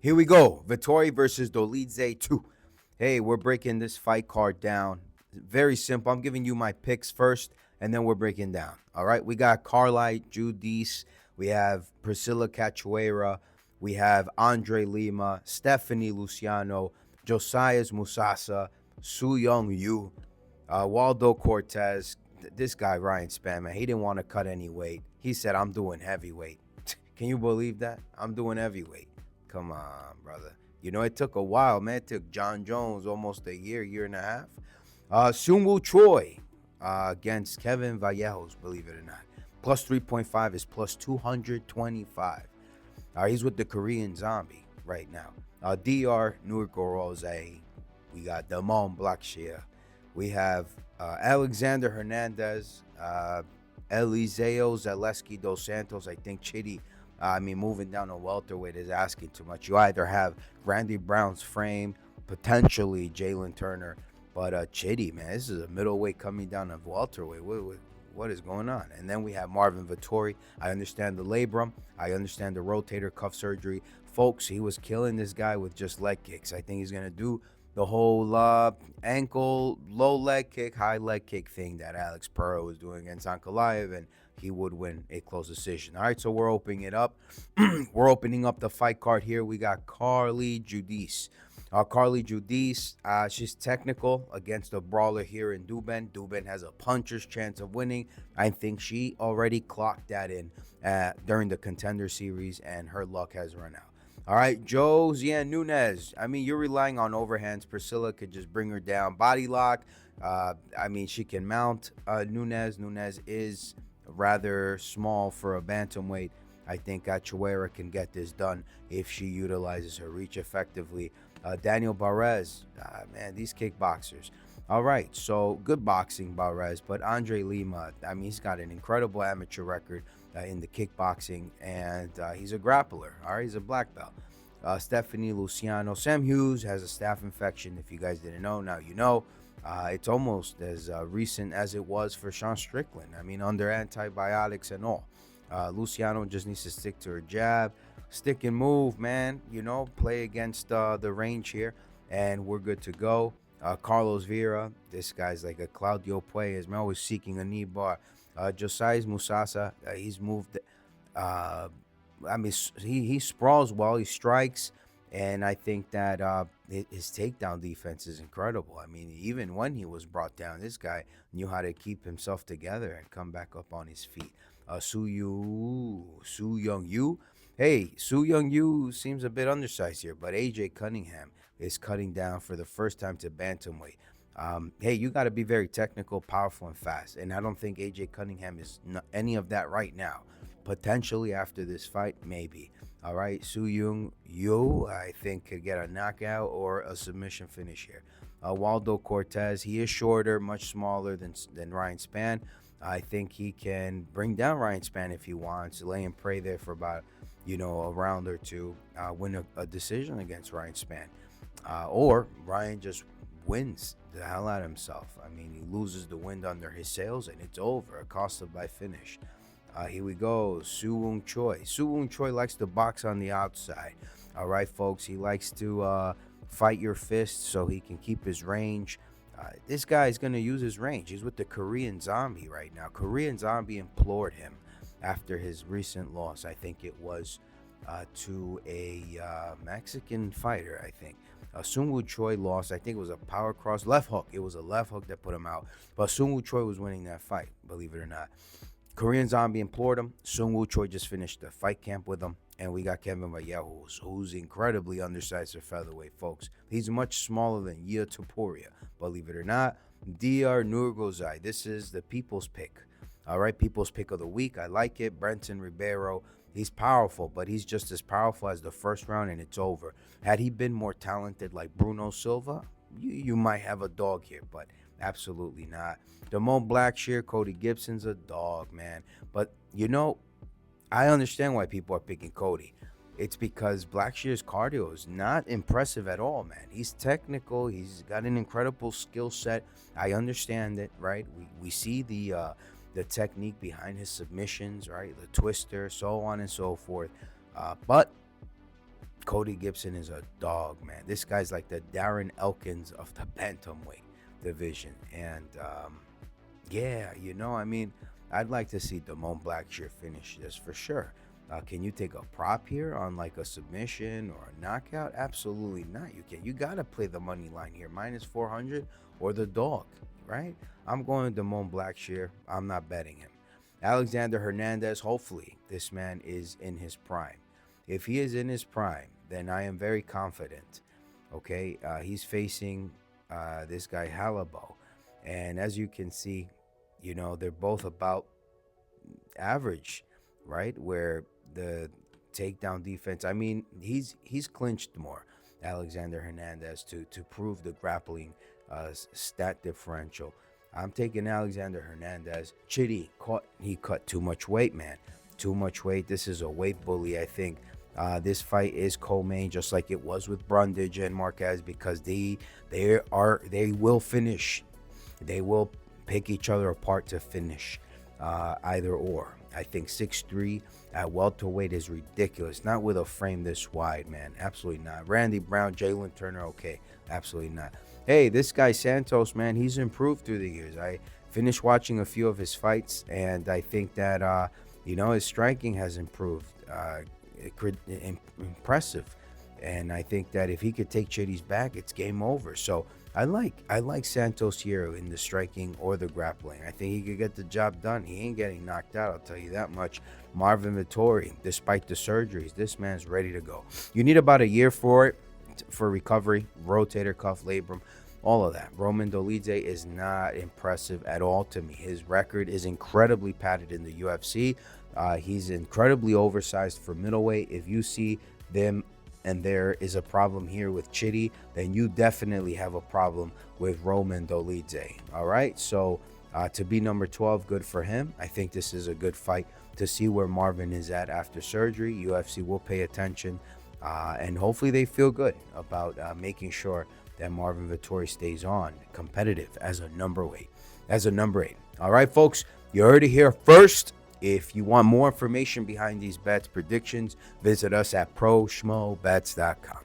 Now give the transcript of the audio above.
Here we go. Vettori versus Dolidze 2. Hey, we're breaking this fight card down. Very simple. I'm giving you my picks first, and then we're breaking down. All right. We got Carly Judice. We have Priscilla Cachoeira. We have Andre Lima, Stephanie Luciano, Josias Musasa, Su Young Yu, Waldo Cortez. This guy, Ryan Spann, man, he didn't want to cut any weight. He said, I'm doing heavyweight. Can you believe that? I'm doing heavyweight. Come on, brother. You know, it took a while, man. It took John Jones almost a year and a half. Sungwoo Choi against Kevin Vallejos, believe it or not. Plus 3.5 is plus 225. He's with the Korean Zombie right now. DR Nurgorose. We got Damon Blackshear. We have Alexander Hernandez, Eliseo Zaleski dos Santos. I think Chitty, moving down to welterweight is asking too much. You either have Randy Brown's frame, potentially Jalen Turner, but Chitty, man, this is a middleweight coming down to welterweight. What is going on? And then we have Marvin Vettori. I understand the labrum. I understand the rotator cuff surgery. Folks, he was killing this guy with just leg kicks. I think he's going to do the whole ankle, low leg kick, high leg kick thing that Alex Pereira was doing against Ankalaev, and he would win a close decision. All right, so we're opening it up. We're opening up the fight card here. We got Carly Judice. Carly Judice, she's technical against a brawler here in Dubin. Dubin has a puncher's chance of winning. I think she already clocked that in during the Contender Series, and her luck has run out. All right, Josiane Nunes. You're relying on overhands. Priscilla could just bring her down. Body lock. She can mount Nunes. Nunes is rather small for a bantamweight. I think Cachoeira can get this done if she utilizes her reach effectively. Daniel Barrez, man, these kickboxers. All right, so good boxing, Barrez, but Andre Lima, he's got an incredible amateur record in the kickboxing, and he's a grappler. All right, he's a black belt. Stephanie Luciano. Sam Hughes has a staph infection. If you guys didn't know, now you know. It's almost as recent as it was for Sean Strickland. Under antibiotics and all. Luciano just needs to stick to her jab, stick and move, man. Play against the range here, and we're good to go. Carlos Vera, this guy's like a Claudio Pueyas, man, always seeking a knee bar. Josias Musasa, he's moved. He sprawls well, he strikes, and I think that his takedown defense is incredible. Even when he was brought down, this guy knew how to keep himself together and come back up on his feet. Su Young Yu. Hey, Su Young Yu seems a bit undersized here, but AJ Cunningham is cutting down for the first time to bantamweight. Hey, you got to be very technical, powerful, and fast. And I don't think AJ Cunningham is any of that right now. Potentially after this fight, maybe. All right, Su Young Yu, I think, could get a knockout or a submission finish here. Waldo Cortez, he is shorter, much smaller than Ryan Spann. I think he can bring down Ryan Spann if he wants, lay and pray there for about, a round or two, win a decision against Ryan Spann. Or Ryan just wins the hell out of himself. He loses the wind under his sails and it's over, accosted by finish. Here we go, Suwon Choi. Suwon Choi likes to box on the outside. All right, folks, he likes to fight your fists so he can keep his range. This guy is going to use his range. He's with the Korean Zombie right now. Korean Zombie implored him after his recent loss. I think it was to a Mexican fighter, I think. Sungwoo Choi lost. I think it was a power cross left hook. It was a left hook that put him out. But Sungwoo Choi was winning that fight, believe it or not. Korean Zombie implored him. Sungwoo Choi just finished the fight camp with him. And we got Kevin Vallejos, who's incredibly undersized for featherweight, folks. He's much smaller than Yia Topuria, believe it or not. DR Nurgozai, this is the people's pick. All right, people's pick of the week. I like it. Brenton Ribeiro, he's powerful, but he's just as powerful as the first round, and it's over. Had he been more talented like Bruno Silva, you might have a dog here, but absolutely not. Damon Blackshear, Cody Gibson's a dog, man. But, I understand why people are picking Cody. It's because Blackshear's cardio is not impressive at all, man. He's technical. He's got an incredible skill set. I understand it, right? We see the technique behind his submissions, right? The twister, so on and so forth. But Cody Gibson is a dog, man. This guy's like the Darren Elkins of the bantamweight division. And yeah, I mean, I'd like to see Damone Blackshear finish this for sure. Can you take a prop here on like a submission or a knockout? Absolutely not. You can. You gotta play the money line here, -400 or the dog, right? I'm going Damone Blackshear. I'm not betting him. Alexander Hernandez. Hopefully, this man is in his prime. If he is in his prime, then I am very confident. Okay, he's facing this guy Halabo, and as you can see, they're both about average, right? Where the takedown defense, I mean, he's clinched more, Alexander Hernandez, to prove the grappling stat differential. I'm taking Alexander Hernandez. Chitty he cut too much weight, man. Too much weight. This is a weight bully, I think. This fight is co-main, just like it was with Brundage and Marquez, because they will finish. They will pick each other apart to finish, either or. I think 6'3" at welterweight is ridiculous. Not with a frame this wide, man. Absolutely not. Randy Brown, Jalen Turner, okay. Absolutely not. Hey, this guy Santos, man, he's improved through the years. I finished watching a few of his fights, and I think that, his striking has improved. Impressive. And I think that if he could take Chitty's back, it's game over. So I like Santos here in the striking or the grappling. I think he could get the job done. He ain't getting knocked out, I'll tell you that much. Marvin Vettori, despite the surgeries, this man's ready to go. You need about a year for it, for recovery, rotator cuff, labrum, all of that. Roman Dolidze is not impressive at all to me. His record is incredibly padded in the UFC. He's incredibly oversized for middleweight. If you see them and there is a problem here with Chitty, then you definitely have a problem with Roman Dolidze. All right, so to be number 12, good for him. I think this is a good fight to see where Marvin is at after surgery. UFC will pay attention, and hopefully they feel good about making sure that Marvin Vettori stays on competitive as a number 8. All right, folks, you heard it here first. If you want more information behind these bets predictions, visit us at proschmobets.com.